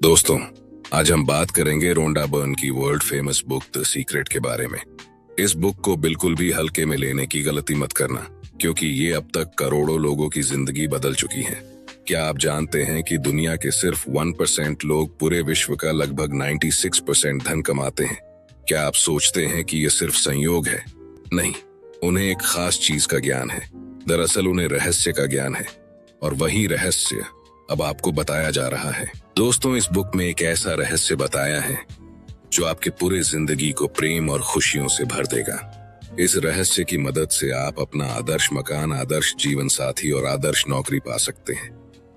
दोस्तों, आज हम बात करेंगे रोंडा बर्न की world famous book the secret के बारे में। इस बुक को बिल्कुल भी हल्के में लेने की गलती मत करना, क्योंकि ये अब तक करोड़ों लोगों की जिंदगी बदल चुकी है। क्या आप जानते हैं कि दुनिया के सिर्फ 1% लोग पूरे विश्व का लगभग 96% धन कमाते हैं? क्या आप सोचते हैं कि ये सिर्फ संयोग है? नहीं, उन्हें एक खास चीज का ज्ञान है। दरअसल उन्हें रहस्य का ज्ञान है, और वही रहस्य अब आपको बताया जा रहा है। दोस्तों, इस बुक में एक ऐसा रहस्य बताया है जो आपके पूरे जिंदगी को प्रेम और खुशियों से भर देगा। इस रहस्य की मदद से आप अपना आदर्श मकान, आदर्श जीवन साथी और आदर्श नौकरी पा सकते हैं।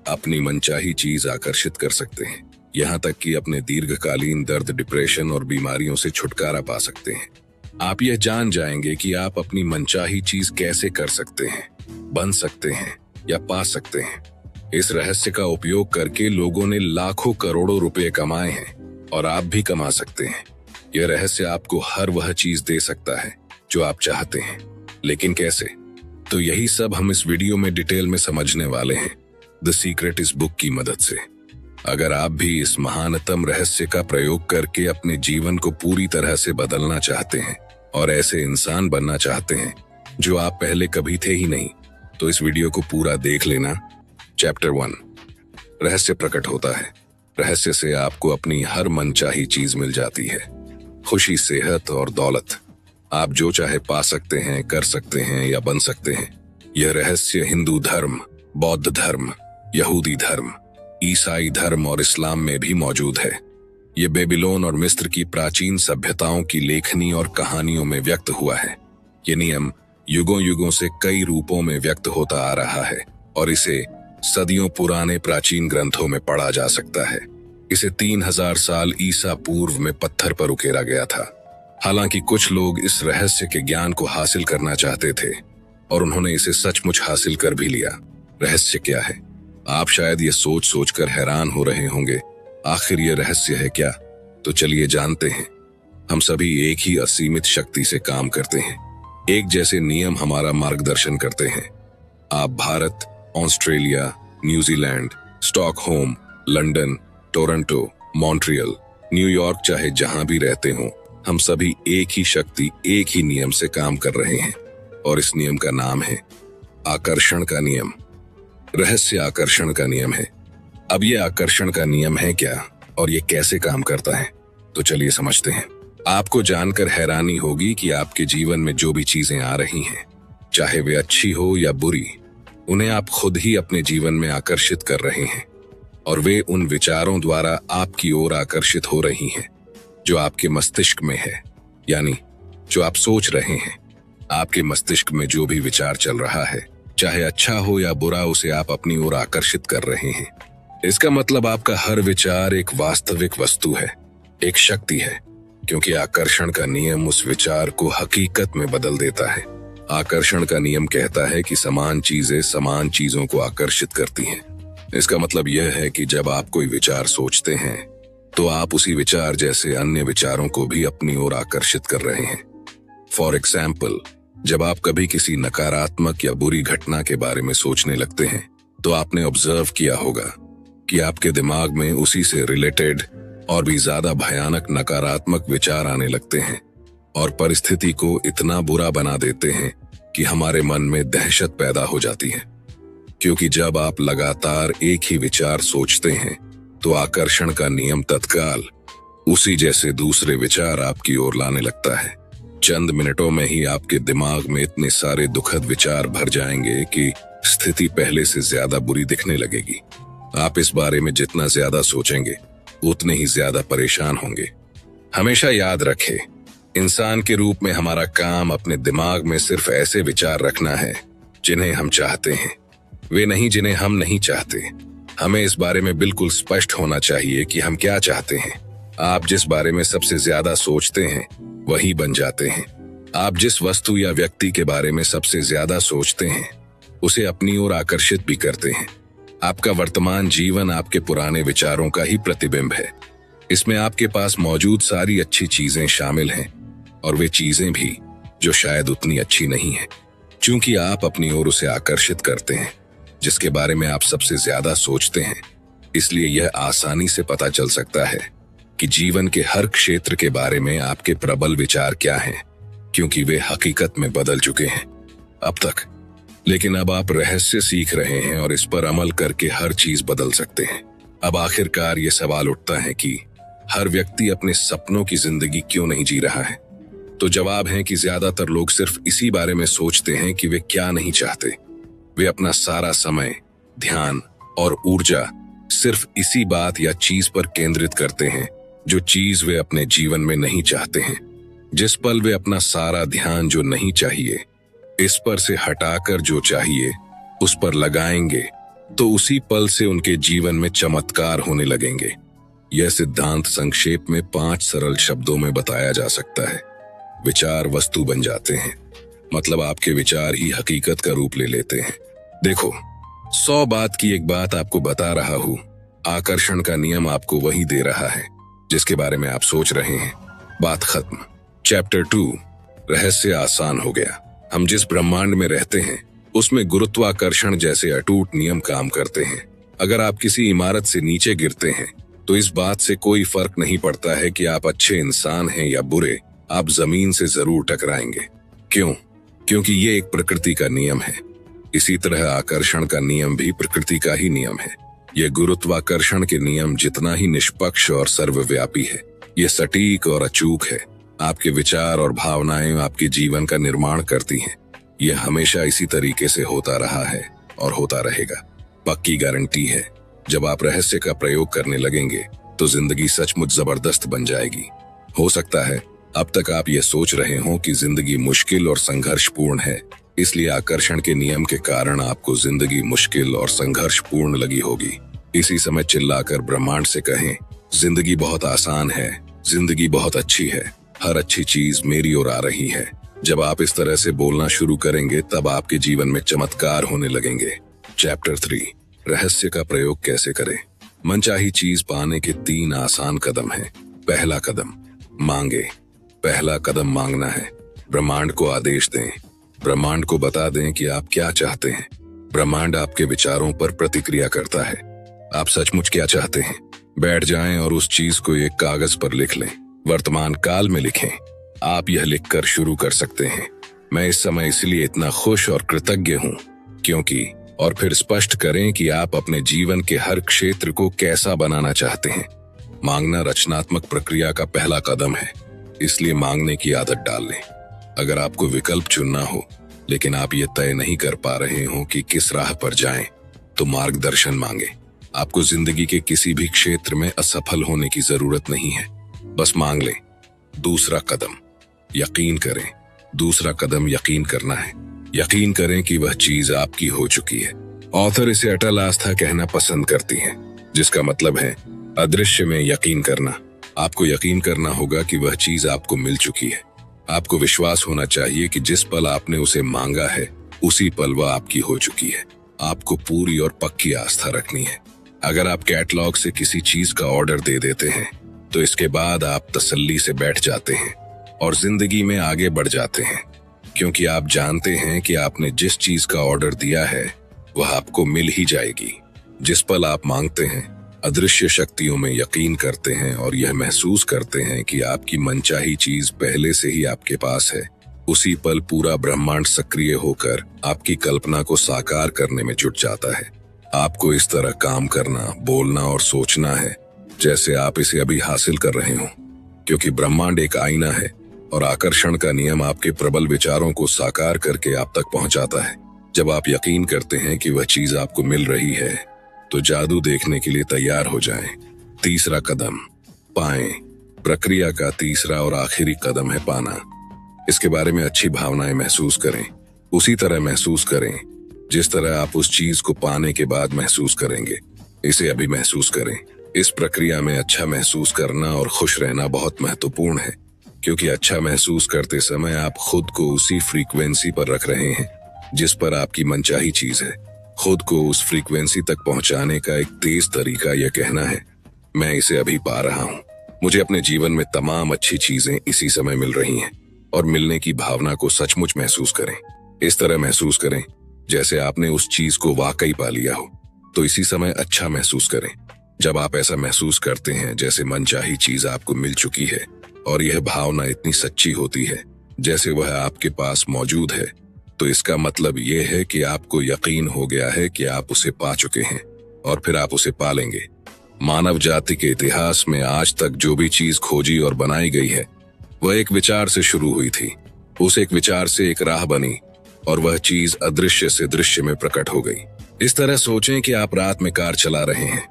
अपनी मनचाही चीज आकर्षित कर सकते हैं, यहाँ तक कि अपने दीर्घकालीन दर्द, डिप्रेशन और बीमारियों से छुटकारा पा सकते हैं। आप यह जान जाएंगे कि आप अपनी मनचाही चीज कैसे कर सकते हैं, बन सकते हैं या पा सकते हैं। इस रहस्य का उपयोग करके लोगों ने लाखों करोड़ों रुपए कमाए हैं, और आप भी कमा सकते हैं। यह रहस्य आपको हर वह चीज दे सकता है जो आप चाहते हैं, लेकिन कैसे? तो यही सब हम इस वीडियो में डिटेल में समझने वाले हैं, द सीक्रेट इस बुक की मदद से। अगर आप भी इस महानतम रहस्य का प्रयोग करके अपने जीवन को पूरी तरह से बदलना चाहते हैं और ऐसे इंसान बनना चाहते हैं जो आप पहले कभी थे ही नहीं, तो इस वीडियो को पूरा देख लेना। चैप्टर 1, रहस्य प्रकट होता है। रहस्य से आपको अपनी हर मनचाही चीज मिल जाती है, खुशी, सेहत और दौलत। आप जो चाहे पा सकते हैं, कर सकते हैं या बन सकते हैं। यह रहस्य हिंदू धर्म, बौद्ध धर्म, यहूदी धर्म, ईसाई धर्म और इस्लाम में भी मौजूद है। यह बेबीलोन और मिस्र की प्राचीन सभ्यताओं की लेखनी और कहानियों में व्यक्त हुआ है। ये नियम युगों युगों से कई रूपों में व्यक्त होता आ रहा है, और इसे सदियों पुराने प्राचीन ग्रंथों में पढ़ा जा सकता है। इसे 3000 साल ईसा पूर्व में पत्थर पर उकेरा गया था। हालांकि कुछ लोग इस रहस्य के ज्ञान को हासिल करना चाहते थे, और उन्होंने इसे सचमुच हासिल कर भी लिया। रहस्य क्या है? आप शायद ये सोच सोचकर हैरान हो रहे होंगे, आखिर ये रहस्य है क्या? तो चलिए जानते हैं। हम सभी एक ही असीमित शक्ति से काम करते हैं। एक जैसे नियम हमारा मार्गदर्शन करते हैं। आप Bharat, Australia, New Zealand, Stockholm, London, Toronto, Montreal, New York, चाहे जहां भी रहते हो, हम सभी एक ही शक्ति, एक ही नियम से काम कर रहे हैं, और इस नियम का नाम है आकर्षण का नियम। रहस्य आकर्षण का नियम है। अब यह आकर्षण का नियम है क्या, और ये कैसे काम करता है? तो चलिए समझते हैं। आपको जानकर हैरानी होगी कि आपके जीवन में जो भी चीजें आ रही हैं, चाहे वे अच्छी हो या बुरी, उन्हें आप खुद ही अपने जीवन में आकर्षित कर रहे हैं, और वे उन विचारों द्वारा आपकी ओर आकर्षित हो रही हैं जो आपके मस्तिष्क में है, यानी जो आप सोच रहे हैं। आपके मस्तिष्क में जो भी विचार चल रहा है, चाहे अच्छा हो या बुरा, उसे आप अपनी ओर आकर्षित कर रहे हैं। इसका मतलब आपका हर विचार एक वास्तविक वस्तु है, एक शक्ति है, क्योंकि आकर्षण का नियम उस विचार को हकीकत में बदल देता है। आकर्षण का नियम कहता है कि समान चीजें समान चीजों को आकर्षित करती हैं। इसका मतलब यह है कि जब आप कोई विचार सोचते हैं, तो आप उसी विचार जैसे अन्य विचारों को भी अपनी ओर आकर्षित कर रहे हैं। फॉर एग्जाम्पल, जब आप कभी किसी नकारात्मक या बुरी घटना के बारे में सोचने लगते हैं, तो आपने ऑब्जर्व किया होगा कि आपके दिमाग में उसी से रिलेटेड और भी ज्यादा भयानक नकारात्मक विचार आने लगते हैं, और परिस्थिति को इतना बुरा बना देते हैं कि हमारे मन में दहशत पैदा हो जाती है। क्योंकि जब आप लगातार एक ही विचार सोचते हैं, तो आकर्षण का नियम तत्काल उसी जैसे दूसरे विचार आपकी ओर लाने लगता है। चंद मिनटों में ही आपके दिमाग में इतने सारे दुखद विचार भर जाएंगे कि स्थिति पहले से ज्यादा बुरी दिखने लगेगी। आप इस बारे में जितना ज्यादा सोचेंगे, उतने ही ज्यादा परेशान होंगे। हमेशा याद रखें, इंसान के रूप में हमारा काम अपने दिमाग में सिर्फ ऐसे विचार रखना है जिन्हें हम चाहते हैं, वे नहीं जिन्हें हम नहीं चाहते। हमें इस बारे में बिल्कुल स्पष्ट होना चाहिए कि हम क्या चाहते हैं। आप जिस बारे में सबसे ज्यादा सोचते हैं, वही बन जाते हैं। आप जिस वस्तु या व्यक्ति के बारे में सबसे ज्यादा सोचते हैं, उसे अपनी ओर आकर्षित भी करते हैं। आपका वर्तमान जीवन आपके पुराने विचारों का ही प्रतिबिंब है। इसमें आपके पास मौजूद सारी अच्छी चीजें शामिल हैं, और वे चीजें भी जो शायद उतनी अच्छी नहीं है, क्योंकि आप अपनी ओर उसे आकर्षित करते हैं जिसके बारे में आप सबसे ज्यादा सोचते हैं। इसलिए यह आसानी से पता चल सकता है कि जीवन के हर क्षेत्र के बारे में आपके प्रबल विचार क्या हैं, क्योंकि वे हकीकत में बदल चुके हैं अब तक। लेकिन अब आप रहस्य सीख रहे हैं और इस पर अमल करके हर चीज बदल सकते हैं। अब आखिरकार ये सवाल उठता है कि हर व्यक्ति अपने सपनों की जिंदगी क्यों नहीं जी रहा है? तो जवाब है कि ज्यादातर लोग सिर्फ इसी बारे में सोचते हैं कि वे क्या नहीं चाहते। वे अपना सारा समय, ध्यान और ऊर्जा सिर्फ इसी बात या चीज पर केंद्रित करते हैं जो चीज वे अपने जीवन में नहीं चाहते हैं। जिस पल वे अपना सारा ध्यान जो नहीं चाहिए इस पर से हटाकर जो चाहिए उस पर लगाएंगे, तो उसी पल से उनके जीवन में चमत्कार होने लगेंगे। यह सिद्धांत संक्षेप में 5 सरल शब्दों में बताया जा सकता है। विचार वस्तु बन जाते हैं, मतलब आपके विचार ही हकीकत का रूप ले लेते हैं। देखो, 100 बात की एक बात आपको बता रहा हूं। आकर्षण का नियम आपको वही दे रहा है जिसके बारे में आप सोच रहे हैं। बात खत्म। चैप्टर 2, रहस्य आसान हो गया। हम जिस ब्रह्मांड में रहते हैं उसमें गुरुत्वाकर्षण जैसे अटूट नियम काम करते हैं। अगर आप किसी इमारत से नीचे गिरते हैं तो इस बात से कोई फर्क नहीं पड़ता है कि आप अच्छे इंसान हैं या बुरे, आप जमीन से जरूर टकराएंगे। क्यों? क्योंकि ये एक प्रकृति का नियम है। इसी तरह आकर्षण का नियम भी प्रकृति का ही नियम है। यह गुरुत्वाकर्षण के नियम जितना ही निष्पक्ष और सर्वव्यापी है, ये सटीक और अचूक है। आपके विचार और भावनाएं आपके जीवन का निर्माण करती हैं। यह हमेशा इसी तरीके से होता रहा है और होता रहेगा। पक्की गारंटी है, जब आप रहस्य का प्रयोग करने लगेंगे तो जिंदगी सचमुच जबरदस्त बन जाएगी। हो सकता है अब तक आप ये सोच रहे हो कि जिंदगी मुश्किल और संघर्षपूर्ण है, इसलिए आकर्षण के नियम के कारण आपको जिंदगी मुश्किल और संघर्षपूर्ण लगी होगी। इसी समय चिल्लाकर ब्रह्मांड से कहें, जिंदगी बहुत आसान है, जिंदगी बहुत अच्छी है, हर अच्छी चीज मेरी ओर आ रही है। जब आप इस तरह से बोलना शुरू करेंगे तब आपके जीवन में चमत्कार होने लगेंगे। चैप्टर 3, रहस्य का प्रयोग कैसे करें। मनचाही चीज पाने के 3 आसान कदम हैं। पहला कदम, मांगे। पहला कदम मांगना है। ब्रह्मांड को आदेश दें। ब्रह्मांड को बता दें कि आप क्या चाहते हैं। ब्रह्मांड आपके विचारों पर प्रतिक्रिया करता है। आप सचमुच क्या चाहते हैं? बैठ जाएं और उस चीज को एक कागज पर लिख लें। वर्तमान काल में लिखें। आप यह लिखकर शुरू कर सकते हैं, मैं इस समय इसलिए इतना खुश और कृतज्ञ हूं क्योंकि, और फिर स्पष्ट करें कि आप अपने जीवन के हर क्षेत्र को कैसा बनाना चाहते हैं। मांगना रचनात्मक प्रक्रिया का पहला कदम है, इसलिए मांगने की आदत डाल लें। अगर आपको विकल्प चुनना हो लेकिन आप ये तय नहीं कर पा रहे हो कि किस राह पर जाएं, तो मार्गदर्शन मांगे। आपको जिंदगी के किसी भी क्षेत्र में असफल होने की जरूरत नहीं है, बस मांग लें। दूसरा कदम, यकीन करें। दूसरा कदम यकीन करना है। यकीन करें कि वह चीज आपकी हो चुकी है। ऑथर इसे अटल आस्था कहना पसंद करती हैं, जिसका मतलब है अदृश्य में यकीन करना। आपको यकीन करना होगा कि वह चीज आपको मिल चुकी है। आपको विश्वास होना चाहिए कि जिस पल आपने उसे मांगा है उसी पल वह आपकी हो चुकी है। आपको पूरी और पक्की आस्था रखनी है। अगर आप कैटलॉग से किसी चीज का ऑर्डर दे देते हैं तो इसके बाद आप तसल्ली से बैठ जाते हैं और जिंदगी में आगे बढ़ जाते हैं, क्योंकि आप जानते हैं कि आपने जिस चीज का ऑर्डर दिया है वह आपको मिल ही जाएगी। जिस पल आप मांगते हैं, अदृश्य शक्तियों में यकीन करते हैं और यह महसूस करते हैं कि आपकी मनचाही चीज पहले से ही आपके पास है, उसी पल पूरा ब्रह्मांड सक्रिय होकर आपकी कल्पना को साकार करने में जुट जाता है। आपको इस तरह काम करना, बोलना और सोचना है जैसे आप इसे अभी हासिल कर रहे हो, क्योंकि ब्रह्मांड एक आईना है और आकर्षण का नियम आपके प्रबल विचारों को साकार करके आप तक पहुंचाता है। जब आप यकीन करते हैं कि वह चीज आपको मिल रही है तो जादू देखने के लिए तैयार हो जाएं। तीसरा कदम, पाएं। प्रक्रिया का तीसरा और आखिरी कदम है पाना। इसके बारे में अच्छी भावनाएं महसूस करें। उसी तरह महसूस करें जिस तरह आप उस चीज को पाने के बाद महसूस करेंगे। इसे अभी महसूस करें। इस प्रक्रिया में अच्छा महसूस करना और खुश रहना बहुत महत्वपूर्ण है, क्योंकि अच्छा महसूस करते समय आप खुद को उसी फ्रीक्वेंसी पर रख रहे हैं जिस पर आपकी मनचाही चीज है। खुद को उस फ्रीक्वेंसी तक पहुंचाने का एक तेज तरीका यह कहना है, मैं इसे अभी पा रहा हूं। मुझे अपने जीवन में तमाम अच्छी चीजें इसी समय मिल रही हैं। और मिलने की भावना को सचमुच महसूस करें। इस तरह महसूस करें जैसे आपने उस चीज को वाकई पा लिया हो। तो इसी समय अच्छा महसूस करें। जब आप ऐसा महसूस करते हैं जैसे मनचाही चीज आपको मिल चुकी है और यह भावना इतनी सच्ची होती है जैसे वह आपके पास मौजूद है, तो इसका मतलब यह है कि आपको यकीन हो गया है कि आप उसे पा चुके हैं और फिर आप उसे पालेंगे। मानव जाति के इतिहास में आज तक जो भी चीज खोजी और बनाई गई है वह एक विचार से शुरू हुई थी। उस एक विचार से एक राह बनी और वह चीज अदृश्य से दृश्य में प्रकट हो गई। इस तरह सोचें कि आप रात में कार चला रहे हैं।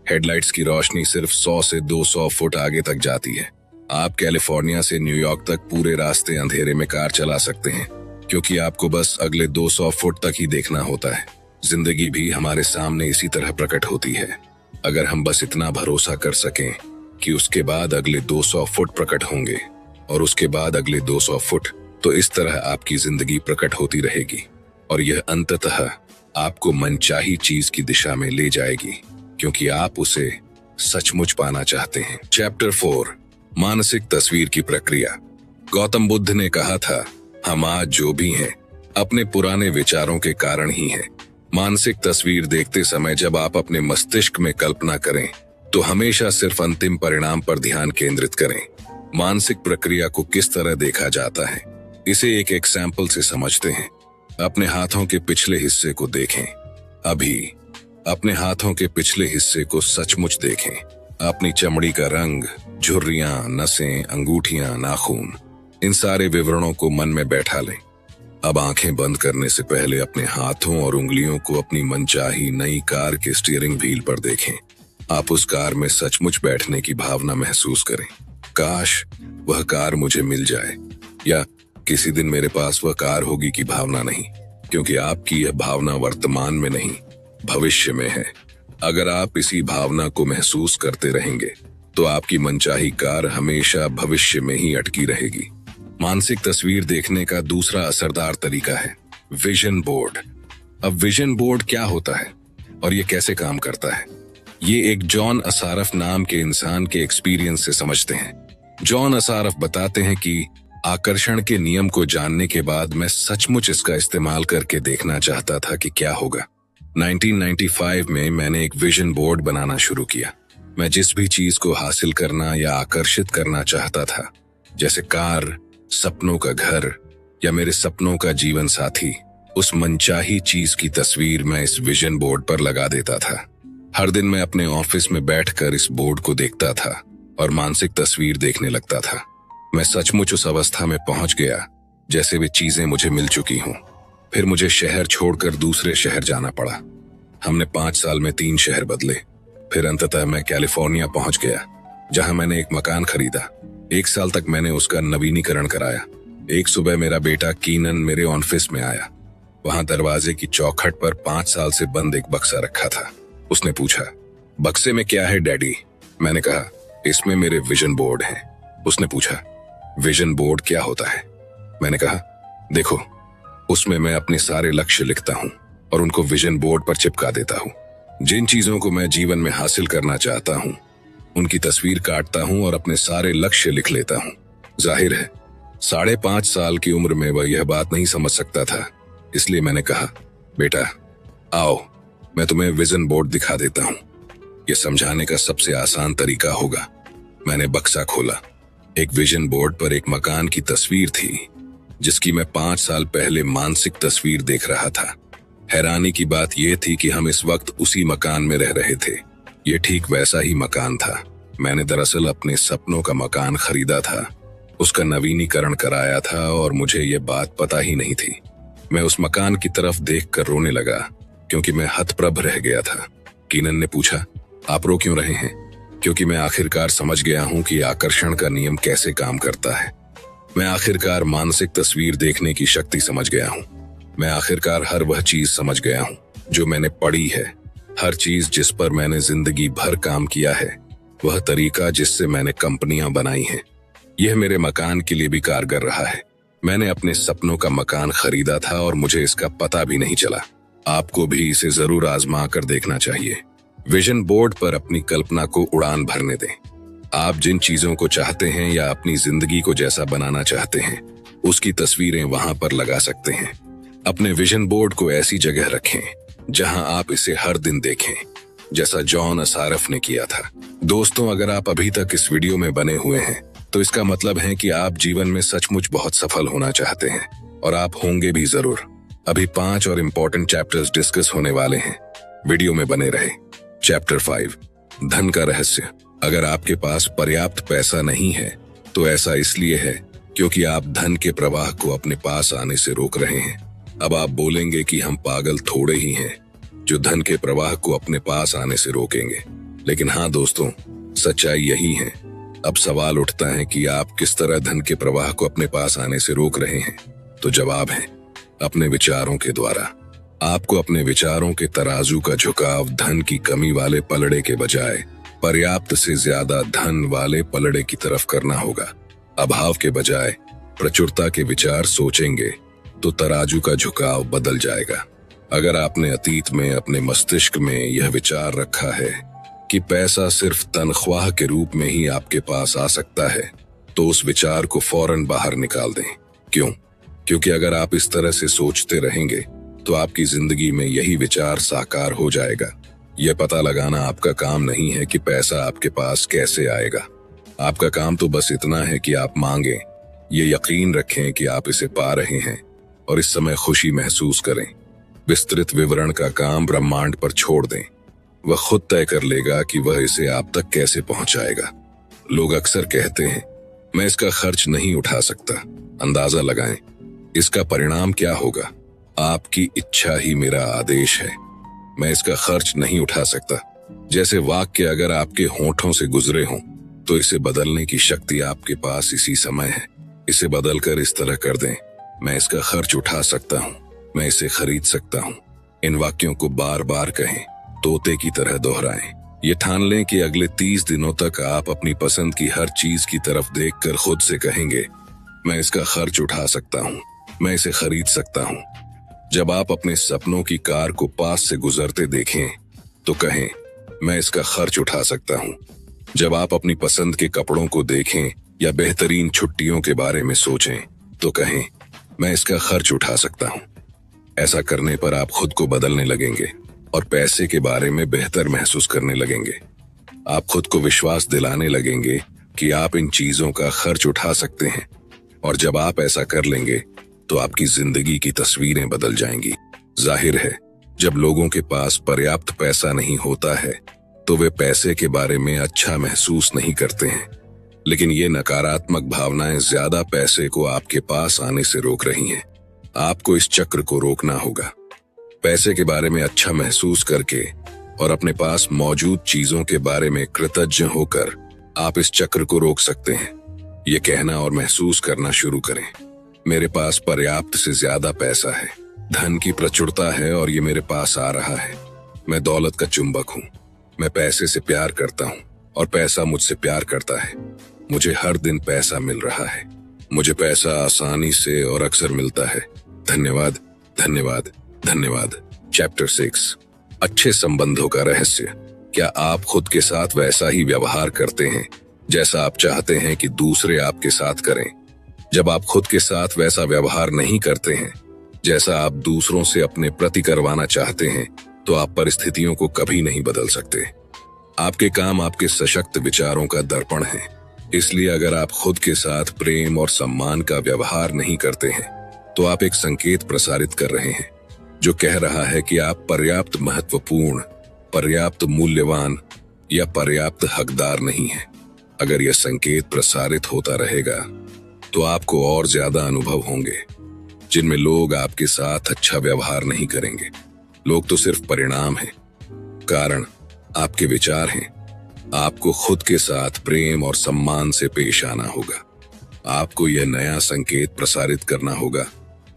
हेडलाइट्स की रोशनी सिर्फ 100 से 200 फुट आगे तक जाती है। आप कैलिफोर्निया से न्यूयॉर्क तक पूरे रास्ते अंधेरे में कार चला सकते हैं क्योंकि आपको बस अगले 200 फुट तक ही देखना होता है। जिंदगी भी हमारे सामने इसी तरह प्रकट होती है। अगर हम बस इतना भरोसा कर सकें कि उसके बाद अगले 200 फुट प्रकट होंगे और उसके बाद अगले 200 फुट, तो इस तरह आपकी जिंदगी प्रकट होती रहेगी और यह अंततः आपको मनचाही चीज की दिशा में ले जाएगी क्योंकि आप उसे सचमुच पाना चाहते हैं। चैप्टर 4, मानसिक तस्वीर की प्रक्रिया। गौतम बुद्ध ने कहा था, हम आज जो भी हैं अपने पुराने विचारों के कारण ही हैं। मानसिक तस्वीर देखते समय जब आप अपने मस्तिष्क में कल्पना करें तो हमेशा सिर्फ अंतिम परिणाम पर ध्यान केंद्रित करें। मानसिक प्रक्रिया को किस तरह देखा जाता है, इसे एक एग्जाम्पल से समझते हैं। अपने हाथों के पिछले हिस्से को देखें। अभी अपने हाथों के पिछले हिस्से को सचमुच देखें। अपनी चमड़ी का रंग, झुर्रियां, नसें, अंगूठियां, नाखून, इन सारे विवरणों को मन में बैठा लें। अब आंखें बंद करने से पहले अपने हाथों और उंगलियों को अपनी मनचाही नई कार के स्टीयरिंग व्हील पर देखें। आप उस कार में सचमुच बैठने की भावना महसूस करें। काश वह कार मुझे मिल जाए या किसी दिन मेरे पास वह कार होगी की भावना नहीं, क्योंकि आपकी यह भावना वर्तमान में नहीं, भविष्य में है। अगर आप इसी भावना को महसूस करते रहेंगे तो आपकी मनचाही कार हमेशा भविष्य में ही अटकी रहेगी। मानसिक तस्वीर देखने का दूसरा असरदार तरीका है विजन बोर्ड। अब विजन बोर्ड क्या होता है और ये कैसे काम करता है, ये एक जॉन असारफ नाम के इंसान के एक्सपीरियंस से समझते हैं। जॉन असारफ बताते हैं कि आकर्षण के नियम को जानने के बाद मैं सचमुच इसका इस्तेमाल करके देखना चाहता था कि क्या होगा। 1995 में मैंने एक विजन बोर्ड बनाना शुरू किया। मैं जिस भी चीज को हासिल करना या आकर्षित करना चाहता था, जैसे कार, सपनों का घर या मेरे सपनों का जीवन साथी, उस मनचाही चीज की तस्वीर मैं इस विजन बोर्ड पर लगा देता था। हर दिन मैं अपने ऑफिस में बैठकर इस बोर्ड को देखता था और मानसिक तस्वीर देखने लगता था। मैं सचमुच उस अवस्था में पहुंच गया जैसे वे चीजें मुझे मिल चुकी हों। फिर मुझे शहर छोड़कर दूसरे शहर जाना पड़ा। हमने 5 साल में 3 शहर बदले। फिर अंततः मैं कैलिफोर्निया पहुंच गया, जहां मैंने एक मकान खरीदा। 1 साल तक मैंने उसका नवीनीकरण कराया। एक सुबह मेरा बेटा कीनन मेरे ऑफिस में आया। वहां दरवाजे की चौखट पर 5 साल से बंद एक बक्सा रखा था। उसने पूछा, बक्से में क्या है डैडी? मैंने कहा, इसमें मेरे विजन बोर्ड हैं। उसने पूछा, विजन बोर्ड क्या होता है? मैंने कहा, देखो, उसमें मैं अपने सारे लक्ष्य लिखता हूँ और उनको विजन बोर्ड पर चिपका देता हूँ। जिन चीजों को मैं जीवन में हासिल करना चाहता हूँ उनकी तस्वीर काटता हूँ और अपने सारे लक्ष्य लिख लेता हूँ। जाहिर है 5.5 साल की उम्र में वह यह बात नहीं समझ सकता था, इसलिए मैंने कहा, बेटा आओ, मैं तुम्हें विजन बोर्ड दिखा देता हूँ। यह समझाने का सबसे आसान तरीका होगा। मैंने बक्सा खोला। एक विजन बोर्ड पर एक मकान की तस्वीर थी जिसकी मैं 5 साल पहले मानसिक तस्वीर देख रहा था। हैरानी की बात यह थी कि हम इस वक्त उसी मकान में रह रहे थे। ये ठीक वैसा ही मकान था। मैंने दरअसल अपने सपनों का मकान खरीदा था, उसका नवीनीकरण कराया था और मुझे ये बात पता ही नहीं थी। मैं उस मकान की तरफ देखकर रोने लगा क्योंकि मैं हतप्रभ रह गया था। कीनन ने पूछा, आप रो क्यों रहे हैं? क्योंकि मैं आखिरकार समझ गया हूं कि आकर्षण का नियम कैसे काम करता है। मैं आखिरकार मानसिक तस्वीर देखने की शक्ति समझ गया हूं। मैं आखिरकार हर वह चीज समझ गया हूं जो मैंने पढ़ी है, हर चीज जिस पर मैंने जिंदगी भर काम किया है, वह तरीका जिससे मैंने कंपनियां बनाई हैं। यह मेरे मकान के लिए भी कारगर रहा है। मैंने अपने सपनों का मकान खरीदा था और मुझे इसका पता भी नहीं चला। आपको भी इसे जरूर आजमा कर देखना चाहिए। विजन बोर्ड पर अपनी कल्पना को उड़ान भरने दें। आप जिन चीजों को चाहते हैं या अपनी जिंदगी को जैसा बनाना चाहते हैं, उसकी तस्वीरें वहां पर लगा सकते हैं। अपने विजन बोर्ड को ऐसी जगह रखें जहां आप इसे हर दिन देखें। जैसा जॉन असारफ ने किया था। दोस्तों, अगर आप अभी तक इस वीडियो में बने हुए हैं तो इसका मतलब है कि आप जीवन में सचमुच बहुत सफल होना चाहते हैं, और आप होंगे भी जरूर। अभी 5 और इम्पोर्टेंट चैप्टर्स डिस्कस होने वाले हैं, वीडियो में बने रहे। चैप्टर 5, धन का रहस्य। अगर आपके पास पर्याप्त पैसा नहीं है तो ऐसा इसलिए है क्योंकि आप धन के प्रवाह को अपने पास आने से रोक रहे हैं। अब आप बोलेंगे कि हम पागल थोड़े ही हैं जो धन के प्रवाह को अपने पास आने से रोकेंगे, लेकिन हाँ दोस्तों, सच्चाई यही है। अब सवाल उठता है कि आप किस तरह धन के प्रवाह को अपने पास आने से रोक रहे हैं। तो जवाब है, अपने विचारों के द्वारा। आपको अपने विचारों के तराजू का झुकाव धन की कमी वाले पलड़े के बजाय पर्याप्त से ज्यादा धन वाले पलड़े की तरफ करना होगा। अभाव के बजाय प्रचुरता के विचार सोचेंगे तो तराजू का झुकाव बदल जाएगा। अगर आपने अतीत में अपने मस्तिष्क में यह विचार रखा है कि पैसा सिर्फ तनख्वाह के रूप में ही आपके पास आ सकता है, तो उस विचार को फौरन बाहर निकाल दें। क्यों? क्योंकि अगर आप इस तरह से सोचते रहेंगे तो आपकी जिंदगी में यही विचार साकार हो जाएगा। यह पता लगाना आपका काम नहीं है कि पैसा आपके पास कैसे आएगा। आपका काम तो बस इतना है कि आप मांगें, ये यकीन रखें कि आप इसे पा रहे हैं और इस समय खुशी महसूस करें। विस्तृत विवरण का काम ब्रह्मांड पर छोड़ दें, वह खुद तय कर लेगा कि वह इसे आप तक कैसे पहुंचाएगा। लोग अक्सर कहते हैं, मैं इसका खर्च नहीं उठा सकता। अंदाजा लगाएं, इसका परिणाम क्या होगा? आपकी इच्छा ही मेरा आदेश है। मैं इसका खर्च नहीं उठा सकता जैसे वाक्य अगर आपके होठों से गुजरे हों तो इसे बदलने की शक्ति आपके पास इसी समय है। इसे बदलकर इस तरह कर दें, मैं इसका खर्च उठा सकता हूँ, मैं इसे खरीद सकता हूँ। इन वाक्यों को बार बार कहें, तोते की तरह दोहराएं। ये ठान लें कि अगले 30 दिनों तक आप अपनी पसंद की हर चीज की तरफ देखकर खुद से कहेंगे, मैं इसका खर्च उठा सकता हूँ, मैं इसे खरीद सकता हूँ। जब आप अपने सपनों की कार को पास से गुजरते देखें तो कहें, मैं इसका खर्च उठा सकता हूँ। जब आप अपनी पसंद के कपड़ों को देखें या बेहतरीन छुट्टियों के बारे में सोचें तो कहें, मैं इसका खर्च उठा सकता हूँ। ऐसा करने पर आप खुद को बदलने लगेंगे और पैसे के बारे में बेहतर महसूस करने लगेंगे। आप खुद को विश्वास दिलाने लगेंगे कि आप इन चीजों का खर्च उठा सकते हैं, और जब आप ऐसा कर लेंगे तो आपकी जिंदगी की तस्वीरें बदल जाएंगी। जाहिर है, जब लोगों के पास पर्याप्त पैसा नहीं होता है तो वे पैसे के बारे में अच्छा महसूस नहीं करते हैं, लेकिन ये नकारात्मक भावनाएं ज्यादा पैसे को आपके पास आने से रोक रही हैं। आपको इस चक्र को रोकना होगा। पैसे के बारे में अच्छा महसूस करके और अपने पास मौजूद चीजों के बारे में कृतज्ञ होकर आप इस चक्र को रोक सकते हैं। ये कहना और महसूस करना शुरू करें, मेरे पास पर्याप्त से ज्यादा पैसा है, धन की प्रचुरता है और ये मेरे पास आ रहा है। मैं दौलत का चुंबक हूँ, मैं पैसे से प्यार करता हूँ और पैसा मुझसे प्यार करता है। मुझे हर दिन पैसा मिल रहा है, मुझे पैसा आसानी से और अक्सर मिलता है। धन्यवाद, धन्यवाद, धन्यवाद। चैप्टर 6, अच्छे संबंधों का रहस्य। क्या आप खुद के साथ वैसा ही व्यवहार करते हैं जैसा आप चाहते हैं कि दूसरे आपके साथ करें? जब आप खुद के साथ वैसा व्यवहार नहीं करते हैं जैसा आप दूसरों से अपने प्रति करवाना चाहते हैं, तो आप परिस्थितियों को कभी नहीं बदल सकते। आपके काम आपके सशक्त विचारों का दर्पण है। इसलिए अगर आप खुद के साथ प्रेम और सम्मान का व्यवहार नहीं करते हैं तो आप एक संकेत प्रसारित कर रहे हैं जो कह रहा है कि आप पर्याप्त महत्वपूर्ण, पर्याप्त मूल्यवान या पर्याप्त हकदार नहीं हैं। अगर यह संकेत प्रसारित होता रहेगा तो आपको और ज्यादा अनुभव होंगे जिनमें लोग आपके साथ अच्छा व्यवहार नहीं करेंगे। लोग तो सिर्फ परिणाम हैं, कारण आपके विचार हैं। आपको खुद के साथ प्रेम और सम्मान से पेश आना होगा। आपको यह नया संकेत प्रसारित करना होगा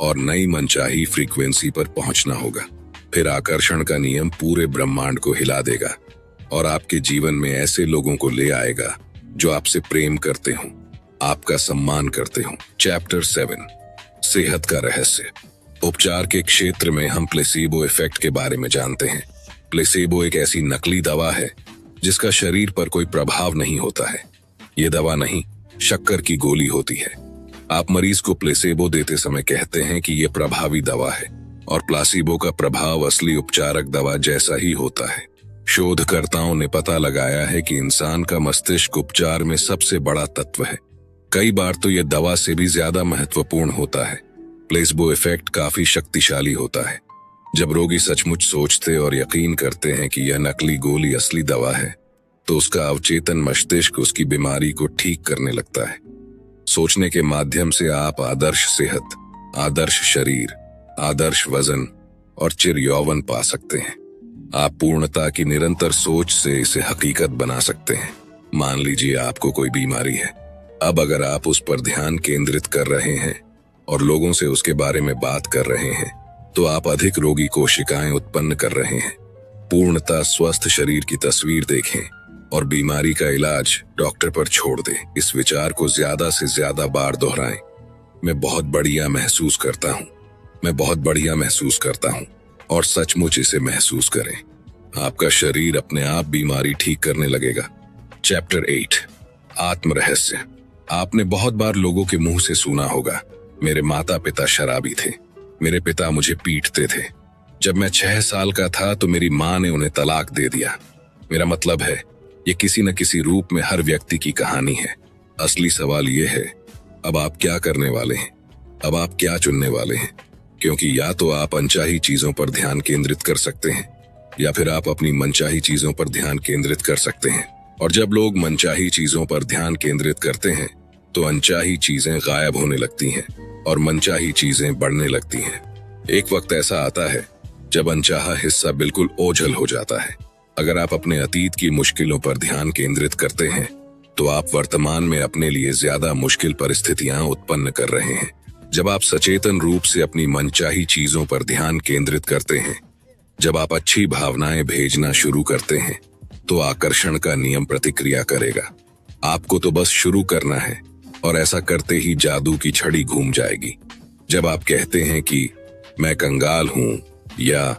और नई मनचाही फ्रीक्वेंसी पर पहुंचना होगा। फिर आकर्षण का नियम पूरे ब्रह्मांड को हिला देगा और आपके जीवन में ऐसे लोगों को ले आएगा जो आपसे प्रेम करते हों, आपका सम्मान करते हों। चैप्टर 7, सेहत का रहस्य। उपचार के क्षेत्र में हम प्लेसीबो इफेक्ट के बारे में जानते हैं। प्लेसीबो एक ऐसी नकली दवा है जिसका शरीर पर कोई प्रभाव नहीं होता है। ये दवा नहीं, शक्कर की गोली होती है। आप मरीज को प्लेसेबो देते समय कहते हैं कि यह प्रभावी दवा है और प्लासीबो का प्रभाव असली उपचारक दवा जैसा ही होता है। शोधकर्ताओं ने पता लगाया है कि इंसान का मस्तिष्क उपचार में सबसे बड़ा तत्व है। कई बार तो यह दवा से भी ज्यादा महत्वपूर्ण होता है। प्लेसबो इफेक्ट काफी शक्तिशाली होता है। जब रोगी सचमुच सोचते और यकीन करते हैं कि यह नकली गोली असली दवा है, तो उसका अवचेतन मस्तिष्क उसकी बीमारी को ठीक करने लगता है। सोचने के माध्यम से आप आदर्श सेहत, आदर्श शरीर, आदर्श वजन और चिर यौवन पा सकते हैं। आप पूर्णता की निरंतर सोच से इसे हकीकत बना सकते हैं। मान लीजिए आपको कोई बीमारी है। अब अगर आप उस पर ध्यान केंद्रित कर रहे हैं और लोगों से उसके बारे में बात कर रहे हैं, तो आप अधिक रोगी कोशिकाएं उत्पन्न कर रहे हैं। पूर्णता स्वस्थ शरीर की तस्वीर देखें और बीमारी का इलाज डॉक्टर पर छोड़ दें। इस विचार को ज्यादा से ज्यादा बार दोहराएं। मैं बहुत बढ़िया महसूस करता हूँ, मैं बहुत बढ़िया महसूस करता हूँ, और सचमुच इसे महसूस करें। आपका शरीर अपने आप बीमारी ठीक करने लगेगा। चैप्टर 8, आत्म रहस्य। आपने बहुत बार लोगों के मुंह से सुना होगा, मेरे माता पिता शराबी थे, मेरे पिता मुझे पीटते थे, जब मैं 6 साल का था तो मेरी माँ ने उन्हें तलाक दे दिया। मेरा मतलब है, ये किसी न किसी रूप में हर व्यक्ति की कहानी है। असली सवाल ये है, अब आप क्या करने वाले हैं? अब आप क्या चुनने वाले हैं? क्योंकि या तो आप अनचाही चीजों पर ध्यान केंद्रित कर सकते हैं, या फिर आप अपनी मनचाही चीजों पर ध्यान केंद्रित कर सकते हैं। और जब लोग मनचाही चीजों पर ध्यान केंद्रित करते हैं, तो अनचाही चीजें गायब होने लगती हैं और मनचाही चीजें बढ़ने लगती हैं। एक वक्त ऐसा आता है जब अनचाहा हिस्सा बिल्कुल ओझल हो जाता है। अगर आप अपने अतीत की मुश्किलों पर ध्यान केंद्रित करते हैं, तो आप वर्तमान में अपने लिए ज्यादा मुश्किल परिस्थितियां उत्पन्न कर रहे हैं। जब आप सचेतन रूप से अपनी मनचाही चीजों पर ध्यान केंद्रित करते हैं, जब आप अच्छी भावनाएं भेजना शुरू करते हैं, तो आकर्षण का नियम प्रतिक्रिया करेगा। आपको तो बस शुरू करना है, और ऐसा करते ही जादू की छड़ी घूम जाएगी। जब आप कहते हैं कि मैं कंगाल हूं, या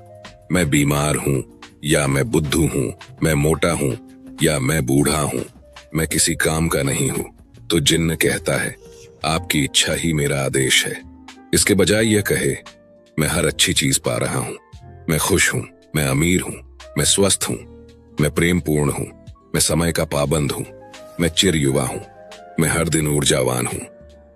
मैं बीमार हूं, या मैं बुद्धू हूं, मैं मोटा हूं, या मैं बूढ़ा हूं, मैं किसी काम का नहीं हूं, तो जिन्न कहता है आपकी इच्छा ही मेरा आदेश है। इसके बजाय यह कहे, मैं हर अच्छी चीज पा रहा हूं, मैं खुश हूं, मैं अमीर हूं, मैं स्वस्थ हूं, मैं प्रेम पूर्ण हूं, मैं समय का पाबंद हूं, मैं चिर युवा हूं, मैं हर दिन ऊर्जावान हूं,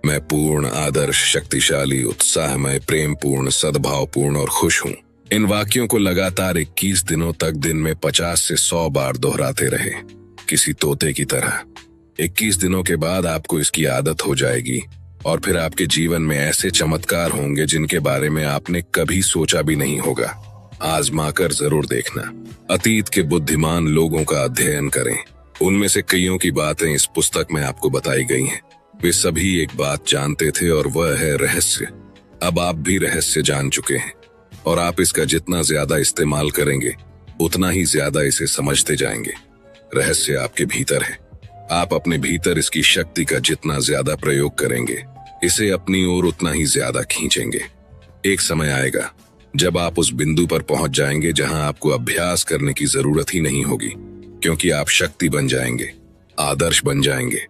मैं पूर्ण, आदर्श, शक्तिशाली, उत्साहमय, प्रेम पूर्ण, सद्भावपूर्ण और खुश हूं। इन वाक्यों को लगातार 21 दिनों तक दिन में 50 से 100 बार दोहराते रहे, किसी तोते की तरह। 21 दिनों के बाद आपको इसकी आदत हो जाएगी, और फिर आपके जीवन में ऐसे चमत्कार होंगे जिनके बारे में आपने कभी सोचा भी नहीं होगा। आजमा कर जरूर देखना। अतीत के बुद्धिमान लोगों का अध्ययन करें। उनमें से कईयों की बातें इस पुस्तक में आपको बताई गई हैं। वे सभी एक बात जानते थे, और वह है रहस्य। अब आप भी रहस्य जान चुके हैं, और आप इसका जितना ज्यादा इस्तेमाल करेंगे, उतना ही ज्यादा इसे समझते जाएंगे। रहस्य आपके भीतर है। आप अपने भीतर इसकी शक्ति का जितना ज्यादा प्रयोग करेंगे, इसे अपनी ओर उतना ही ज्यादा खींचेंगे। एक समय आएगा जब आप उस बिंदु पर पहुंच जाएंगे जहां आपको अभ्यास करने की जरूरत ही नहीं होगी, क्योंकि आप शक्ति बन जाएंगे, आदर्श बन जाएंगे,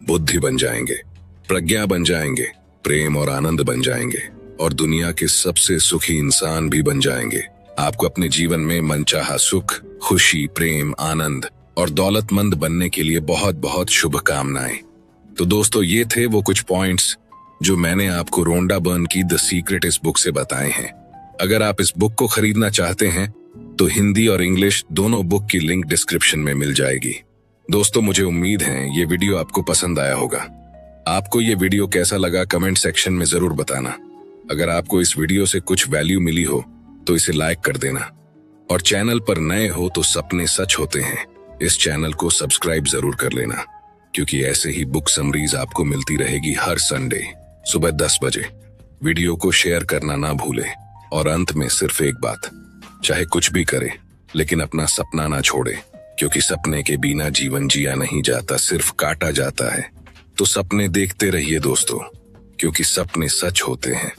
बुद्धि बन जाएंगे, प्रज्ञा बन जाएंगे, प्रेम और आनंद बन जाएंगे, और दुनिया के सबसे सुखी इंसान भी बन जाएंगे। आपको अपने जीवन में मनचाहा सुख, खुशी, प्रेम, आनंद और दौलतमंद बनने के लिए बहुत बहुत शुभकामनाएं। तो दोस्तों, ये थे वो कुछ पॉइंट्स जो मैंने आपको रोंडा बर्न की द सीक्रेट इस बुक से बताए हैं। अगर आप इस बुक को खरीदना चाहते हैं, तो हिंदी और इंग्लिश दोनों बुक की लिंक डिस्क्रिप्शन में मिल जाएगी। दोस्तों, मुझे उम्मीद है ये वीडियो आपको पसंद आया होगा। आपको ये वीडियो कैसा लगा कमेंट सेक्शन में जरूर बताना। अगर आपको इस वीडियो से कुछ वैल्यू मिली हो, तो इसे लाइक कर देना, और चैनल पर नए हो तो सपने सच होते हैं, इस चैनल को सब्सक्राइब जरूर कर लेना, क्योंकि ऐसे ही बुक समरीज आपको मिलती रहेगी हर संडे सुबह 10 बजे। वीडियो को शेयर करना ना भूलें, और अंत में सिर्फ एक बात, चाहे कुछ भी करें, लेकिन अपना सपना ना छोड़े, क्योंकि सपने के बिना जीवन जिया नहीं जाता, सिर्फ काटा जाता है। तो सपने देखते रहिए दोस्तों, क्योंकि सपने सच होते हैं।